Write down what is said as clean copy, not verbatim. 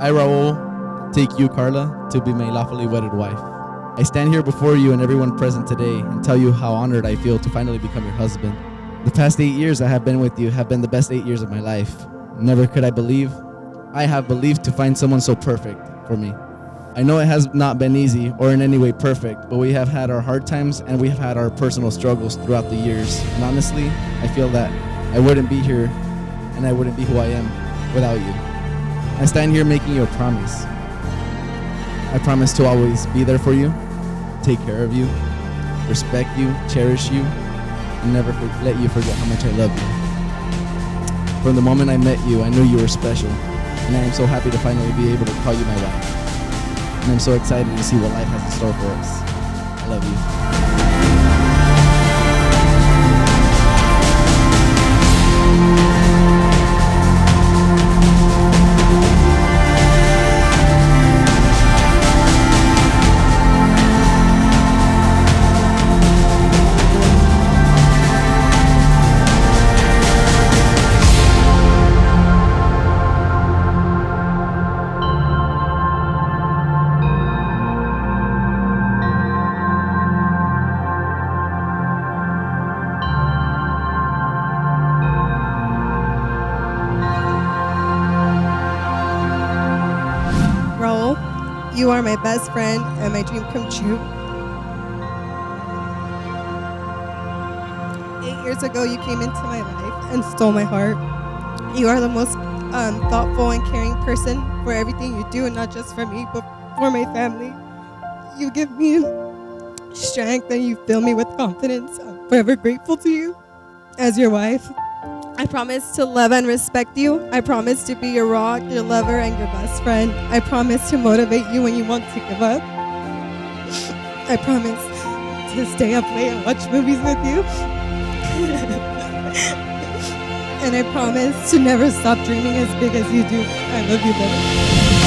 I, Raul, take you, Karla, to be my lawfully wedded wife. I stand here before you and everyone present today and tell you how honored I feel to finally become your husband. The past 8 years I have been with you have been the best 8 years of my life. Never could I have believed to find someone so perfect for me. I know it has not been easy or in any way perfect, but we have had our hard times and we have had our personal struggles throughout the years. And honestly, I feel that I wouldn't be here and I wouldn't be who I am without you. I stand here making you a promise. I promise to always be there for you, take care of you, respect you, cherish you, and never let you forget how much I love you. From the moment I met you, I knew you were special, and I am so happy to finally be able to call you my wife. And I'm so excited to see what life has in store for us. I love you. Raul, you are my best friend and my dream come true. 8 years ago, you came into my life and stole my heart. You are the most thoughtful and caring person for everything you do, and not just for me, but for my family. You give me strength and you fill me with confidence. I'm forever grateful to you as your wife. I promise to love and respect you. I promise to be your rock, your lover, and your best friend. I promise to motivate you when you want to give up. I promise to stay up late and watch movies with you. And I promise to never stop dreaming as big as you do. I love you, baby.